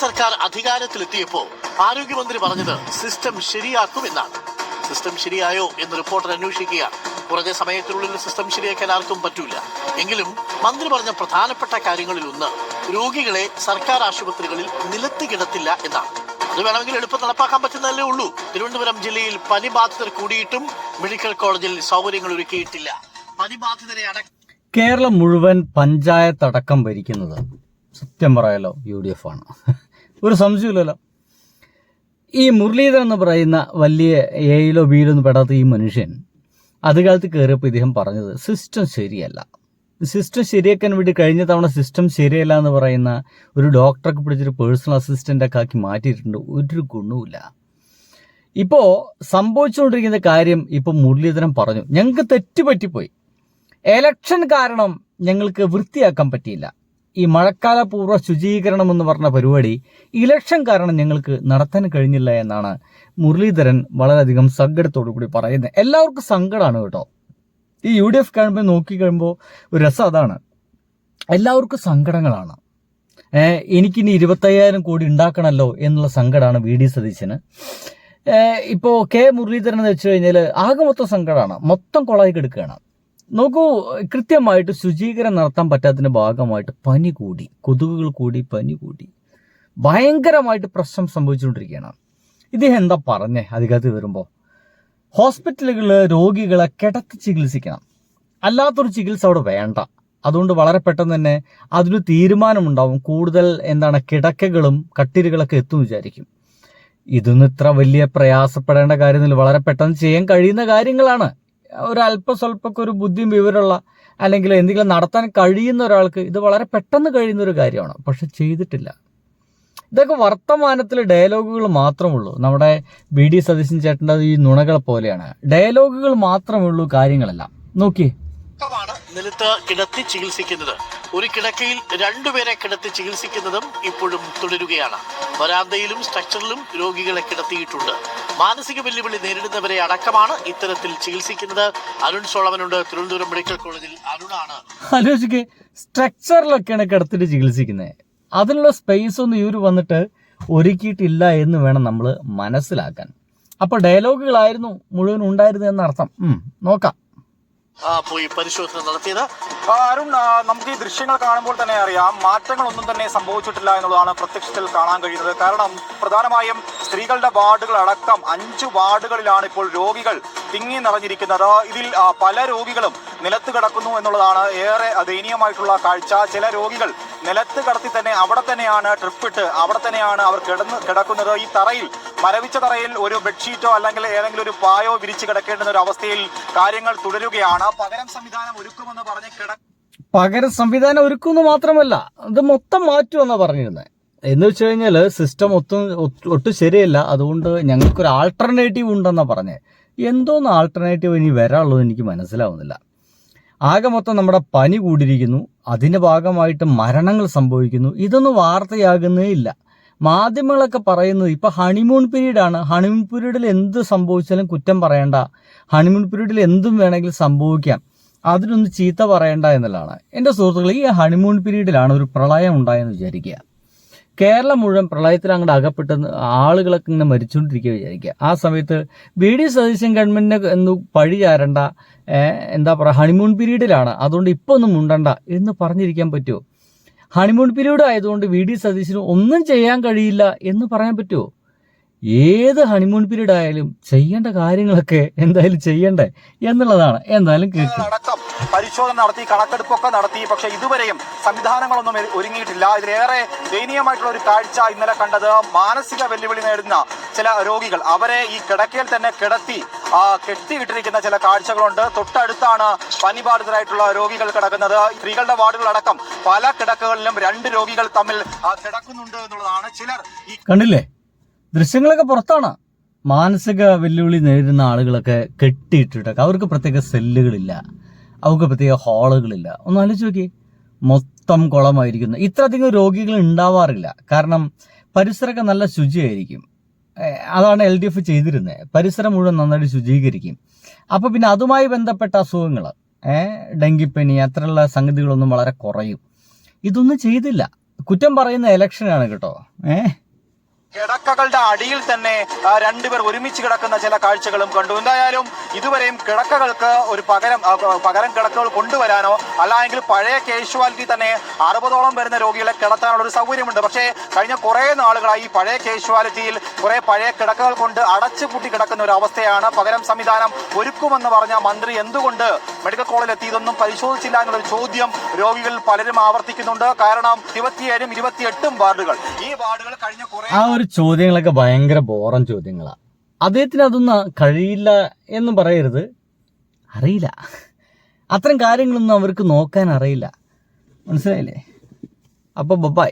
സർക്കാർ അധികാരത്തിലെത്തിയപ്പോൾ ആരോഗ്യമന്ത്രി പറഞ്ഞത് സിസ്റ്റം ശരിയാക്കുമെന്നാണ്. സിസ്റ്റം ശരിയായോ എന്ന് റിപ്പോർട്ടർ അന്വേഷിക്കുക. കുറഞ്ഞ സമയത്തിനുള്ളിൽ സിസ്റ്റം ശരിയാക്കാൻ ആർക്കും പറ്റൂല. എങ്കിലും മന്ത്രി പറഞ്ഞ പ്രധാനപ്പെട്ട കാര്യങ്ങളിൽ ഒന്ന് രോഗികളെ സർക്കാർ ആശുപത്രികളിൽ നിലത്ത് കിടത്തില്ല എന്നാണ്. അത് വേണമെങ്കിൽ എളുപ്പം നടപ്പാക്കാൻ പറ്റുന്നതല്ലേ ഉള്ളൂ. തിരുവനന്തപുരം ജില്ലയിൽ പനി ബാധിതർ കൂടിയിട്ടും മെഡിക്കൽ കോളേജിൽ സൗകര്യങ്ങൾ ഒരുക്കിയിട്ടില്ല. പനി ബാധിതരെ കേരളം മുഴുവൻ പഞ്ചായത്ത് അടക്കം ഭരിക്കുന്നത് സത്യം പറയാലോ UDF ആണ്. ഒരു സംശയമില്ലല്ലോ. ഈ മുരളീധരൻ എന്ന് പറയുന്ന വലിയ എയിലോ ബിയിലോ ഒന്നും പെടാത്ത ഈ മനുഷ്യൻ അതുകാലത്ത് കയറിയപ്പോൾ ഇദ്ദേഹം പറഞ്ഞത് സിസ്റ്റം ശരിയല്ല. സിസ്റ്റം ശരിയാക്കാൻ വേണ്ടി കഴിഞ്ഞ തവണ സിസ്റ്റം ശരിയല്ല എന്ന് പറയുന്ന ഒരു ഡോക്ടർക്ക് പിടിച്ചൊരു പേഴ്സണൽ അസിസ്റ്റൻ്റൊക്കെ ആക്കി മാറ്റിയിട്ടുണ്ട്. ഒരു ഗുണവുമില്ല. ഇപ്പോൾ സംഭവിച്ചുകൊണ്ടിരിക്കുന്ന കാര്യം ഇപ്പോൾ മുരളീധരൻ പറഞ്ഞു, ഞങ്ങൾക്ക് തെറ്റുപറ്റിപ്പോയി. എലക്ഷൻ കാരണം ഞങ്ങൾക്ക് വൃത്തിയാക്കാൻ പറ്റിയില്ല. ഈ മഴക്കാലപൂർവ്വ ശുചീകരണം എന്ന് പറഞ്ഞ പരിപാടി ഇലക്ഷൻ കാരണം ഞങ്ങൾക്ക് നടത്താൻ കഴിഞ്ഞില്ല എന്നാണ് മുരളീധരൻ വളരെയധികം സങ്കടത്തോടു കൂടി പറയുന്നത്. എല്ലാവർക്കും സങ്കടമാണ് കേട്ടോ. ഈ UDF കാണുമ്പോൾ നോക്കിക്കഴിയുമ്പോൾ ഒരു രസം അതാണ്. എല്ലാവർക്കും സങ്കടങ്ങളാണ്. എനിക്കിനി 25,000 കോടി ഉണ്ടാക്കണമല്ലോ എന്നുള്ള സങ്കടമാണ് VD സതീശന്. ഇപ്പോൾ K മുരളീധരൻ എന്ന് വെച്ച് കഴിഞ്ഞാൽ ആകെ മൊത്തം സങ്കടമാണ്. മൊത്തം കൊളായി കിടക്കുകയാണ്. നോക്കൂ, കൃത്യമായിട്ട് ശുചീകരണം നടത്താൻ പറ്റാത്തതിൻ്റെ ഭാഗമായിട്ട് പനി കൂടി, കൊതുകുകൾ കൂടി, പനി കൂടി, ഭയങ്കരമായിട്ട് പ്രശ്നം സംഭവിച്ചുകൊണ്ടിരിക്കുകയാണ്. ഇദ്ദേഹം എന്താ പറഞ്ഞേ അധികാരത്തിൽ വരുമ്പോൾ? ഹോസ്പിറ്റലുകളിൽ രോഗികളെ കിടത്തി ചികിത്സിക്കണം, അല്ലാത്തൊരു ചികിത്സ അവിടെ വേണ്ട. അതുകൊണ്ട് വളരെ പെട്ടെന്ന് തന്നെ അതിന് തീരുമാനമുണ്ടാവും. കൂടുതൽ കിടക്കകളും കട്ടിലുകളൊക്കെ എത്തും വിചാരിക്കും. ഇതൊന്നും ഇത്ര വലിയ പ്രയാസപ്പെടേണ്ട കാര്യമൊന്നുമില്ല. വളരെ പെട്ടെന്ന് ചെയ്യാൻ കഴിയുന്ന കാര്യങ്ങളാണ്. സ്വല്പമൊക്കെ ഒരു ബുദ്ധിയും വിവരമുള്ള അല്ലെങ്കിൽ എന്തെങ്കിലും നടത്താൻ കഴിയുന്ന ഒരാൾക്ക് ഇത് വളരെ പെട്ടെന്ന് കഴിയുന്ന ഒരു കാര്യമാണ്. പക്ഷെ ചെയ്തിട്ടില്ല. ഇതൊക്കെ വർത്തമാനത്തിൽ ഡയലോഗുകൾ മാത്രമുള്ളൂ. നമ്മുടെ VD സതീശൻ ചേട്ടൻ്റെ ഈ നുണകളെ പോലെയാണ്. ഡയലോഗുകൾ മാത്രമേ ഉള്ളൂ, കാര്യങ്ങളെല്ലാം. നോക്കിയേ, നിലത്ത് കിടത്തി ചികിത്സിക്കുന്നത്, ഒരു കിടക്കയിൽ 2 പേരെ കിടത്തി ചികിത്സിക്കുന്നതും ഇപ്പോഴും തുടരുകയാണ്. വരാന്തയിലും സ്ട്രക്ചറിലും രോഗികളെ കിടത്തിയിട്ടുണ്ട്. മാനസിക വെല്ലുവിളി നേരിടുന്നവരെ അടക്കമാണ് ഇത്തരത്തിൽ ചികിത്സിക്കുന്നത്. അരുൺ സോളമനുണ്ട് തിരുവനന്തപുരം മെഡിക്കൽ കോളേജിൽ. അരുണാണ് ആലോചിക്ക്, സ്ട്രക്ചറിലൊക്കെയാണ് കിടത്തിട്ട് ചികിത്സിക്കുന്നത്. അതിനുള്ള സ്പേസ് ഒന്നും ഇവർ വന്നിട്ട് ഒരുക്കിയിട്ടില്ല എന്ന് വേണം നമ്മൾ മനസ്സിലാക്കാൻ. അപ്പോൾ ഡയലോഗുകളായിരുന്നു മുഴുവൻ ഉണ്ടായിരുന്നു എന്നർത്ഥം. നോക്കാം. പോയി പരിശോധന നടത്തിയത്. അരുൺ, നമുക്ക് ഈ ദൃശ്യങ്ങൾ കാണുമ്പോൾ തന്നെ അറിയാം മാറ്റങ്ങളൊന്നും തന്നെ സംഭവിച്ചിട്ടില്ല എന്നുള്ളതാണ് പ്രത്യക്ഷത്തിൽ കാണാൻ കഴിയുന്നത്. കാരണം പ്രധാനമായും സ്ത്രീകളുടെ വാർഡുകൾ അടക്കം 5 വാർഡുകളിലാണ് ഇപ്പോൾ രോഗികൾ തിങ്ങി നിറഞ്ഞിരിക്കുന്നത്. ഇതിൽ പല രോഗികളും നിലത്ത് കിടക്കുന്നു എന്നുള്ളതാണ് ഏറെ ദയനീയമായിട്ടുള്ള കാഴ്ച. ചില രോഗികൾ നിലത്ത് കിടത്തി തന്നെ അവിടെ തന്നെയാണ് ട്രിപ്പിട്ട് അവിടെ തന്നെയാണ് അവർ കിടക്കുന്നത്. ഈ തറയിൽ, മരവിച്ച തറയിൽ ഒരു ബെഡ്ഷീറ്റോ അല്ലെങ്കിൽ ഏതെങ്കിലും ഒരു പായോ വിരിച്ച് കിടക്കേണ്ടുന്ന ഒരു അവസ്ഥയിൽ കാര്യങ്ങൾ തുടരുകയാണ്. പകരം സംവിധാനം ഒരുക്കുമെന്ന് പറഞ്ഞ് പകരം സംവിധാനം ഒരുക്കുമെന്ന് മാത്രമല്ല, ഇത് മൊത്തം മാറ്റുമെന്നാണ് പറഞ്ഞിരുന്നത്. എന്ന് വെച്ച് കഴിഞ്ഞാൽ സിസ്റ്റം ഒട്ടും ശരിയല്ല, അതുകൊണ്ട് ഞങ്ങൾക്കൊരു ആൾട്ടർനേറ്റീവ് ഉണ്ടെന്നാണ് പറഞ്ഞത്. എന്തോന്ന് ആൾട്ടർനേറ്റീവ് ഇനി വരാനുള്ളത് എനിക്ക് മനസ്സിലാവുന്നില്ല. ആകെ മൊത്തം നമ്മുടെ പനി കൂടിയിരിക്കുന്നു, അതിൻ്റെ ഭാഗമായിട്ട് മരണങ്ങൾ സംഭവിക്കുന്നു. ഇതൊന്നും വാർത്തയാകുന്നേ ഇല്ല. മാധ്യമങ്ങളൊക്കെ പറയുന്നത് ഇപ്പോൾ ഹണിമൂൺ പീരീഡാണ്. ഹണിമൂൺ പീരീഡിൽ എന്ത് സംഭവിച്ചാലും കുറ്റം പറയണ്ട, ഹണിമൂൺ പീരീഡിൽ എന്തും വേണമെങ്കിൽ സംഭവിക്കാം, അതിനൊന്നും ചീത്ത പറയണ്ട എന്നുള്ളതാണ്. എൻ്റെ സുഹൃത്തുക്കൾ, ഈ ഹണിമൂൺ പീരീഡിലാണ് ഒരു പ്രളയം ഉണ്ടായെന്ന് വിചാരിക്കുക. കേരളം മുഴുവൻ പ്രളയത്തിൽ അങ്ങോട്ട് അകപ്പെട്ട് ആളുകളൊക്കെ ഇങ്ങനെ മരിച്ചുകൊണ്ടിരിക്കുക വിചാരിക്കുക. ആ സമയത്ത് VD സതീശൻ ഗവൺമെന്റിനെ പഴി ചാരണ്ട, ഹണിമൂൺ പീരീഡിലാണ്, അതുകൊണ്ട് ഇപ്പോൾ ഒന്നും മുണ്ടണ്ട എന്ന് പറഞ്ഞിരിക്കാൻ പറ്റുമോ? ഹണിമൂൺ പീരീഡ് ആയതുകൊണ്ട് VD സതീശന് ഒന്നും ചെയ്യാൻ കഴിയില്ല എന്ന് പറയാൻ പറ്റുമോ? ഏത് ഹണിമൂൺ പീരീഡ് ആയാലും ചെയ്യേണ്ട കാര്യങ്ങളൊക്കെ എന്തായാലും ചെയ്യണ്ടേ എന്നുള്ളതാണ്. എന്തായാലും അടക്കം പരിശോധന നടത്തി, കണക്കെടുപ്പൊക്കെ നടത്തി. പക്ഷെ ഇതുവരെയും സംവിധാനങ്ങളൊന്നും ഒരുങ്ങിയിട്ടില്ല. ഇതിലേറെ ദയനീയമായിട്ടുള്ള ഒരു കാഴ്ച ഇന്നലെ കണ്ടത്, മാനസിക വെല്ലുവിളി നേരിടുന്ന ചില രോഗികൾ, അവരെ ഈ കിടക്കയിൽ തന്നെ കെട്ടിയിട്ടിരിക്കുന്ന ചില കാഴ്ചകളുണ്ട്. തൊട്ടടുത്താണ് പനി ബാധിതരായിട്ടുള്ള രോഗികൾ കിടക്കുന്നത്. സ്ത്രീകളുടെ വാർഡുകളടക്കം പല കിടക്കകളിലും 2 രോഗികൾ തമ്മിൽ കിടക്കുന്നുണ്ട് എന്നുള്ളതാണ്. ചിലർ കണ്ടില്ലേ, ദൃശ്യങ്ങളൊക്കെ പുറത്താണ്. മാനസിക വെല്ലുവിളി നേരിടുന്ന ആളുകളൊക്കെ കെട്ടിയിട്ടിട്ടൊക്കെ, അവർക്ക് പ്രത്യേക സെല്ലുകളില്ല, അവർക്ക് പ്രത്യേക ഹാളുകളില്ല. ഒന്ന് ആലോചിച്ച് നോക്കി, മൊത്തം കുളമായിരിക്കുന്നു. ഇത്രയധികം രോഗികൾ ഉണ്ടാവാറില്ല, കാരണം പരിസരമൊക്കെ നല്ല ശുചിയായിരിക്കും. അതാണ് LDF ചെയ്തിരുന്നത്. പരിസരം മുഴുവൻ നന്നായിട്ട് ശുചീകരിക്കും. അപ്പോൾ പിന്നെ അതുമായി ബന്ധപ്പെട്ട അസുഖങ്ങൾ, ഡെങ്കിപ്പനി അത്തരമുള്ള സംഗതികളൊന്നും വളരെ കുറയും. ഇതൊന്നും ചെയ്തില്ല. കുറ്റം പറയുന്ന ഇലക്ഷനാണ് കേട്ടോ. കിടക്കകളുടെ അടിയിൽ തന്നെ രണ്ടുപേർ ഒരുമിച്ച് കിടക്കുന്ന ചില കാഴ്ചകളും കണ്ടു. എന്തായാലും ഇതുവരെയും കിടക്കകൾക്ക് ഒരു പകരം കിടക്കകൾ കൊണ്ടുവരാനോ അല്ലെങ്കിൽ പഴയ കാഷ്വാലിറ്റി തന്നെ 60ഓളം വരുന്ന രോഗികളെ കിടത്താനുള്ള ഒരു സൗകര്യമുണ്ട്. പക്ഷേ കഴിഞ്ഞ കുറെ നാളുകളായി ഈ പഴയ കാഷ്വാലിറ്റിയിൽ കുറെ പഴയ കിടക്കകൾ കൊണ്ട് അടച്ചുപൂട്ടി കിടക്കുന്ന ഒരു അവസ്ഥയാണ്. പകരം സംവിധാനം ഒരുക്കുമെന്ന് പറഞ്ഞ മന്ത്രി എന്തുകൊണ്ട് മെഡിക്കൽ കോളേജിൽ എത്തി ഇതൊന്നും പരിശോധിച്ചില്ല എന്നുള്ളൊരു ചോദ്യം രോഗികൾ പലരും ആവർത്തിക്കുന്നുണ്ട്. കാരണം 27ഉം 28ഉം വാർഡുകൾ, ഈ വാർഡുകൾ കഴിഞ്ഞ കുറെ ഒരു ചോദ്യങ്ങളൊക്കെ ഭയങ്കര ബോറൻ ചോദ്യങ്ങളാണ്. അദ്ദേഹത്തിന് അതൊന്നും കഴിയില്ല എന്നും പറയരുത്, അറിയില്ല. അത്തരം കാര്യങ്ങളൊന്നും അവർക്ക് നോക്കാൻ അറിയില്ല. മനസ്സിലായില്ലേ? അപ്പോൾ ബൈ.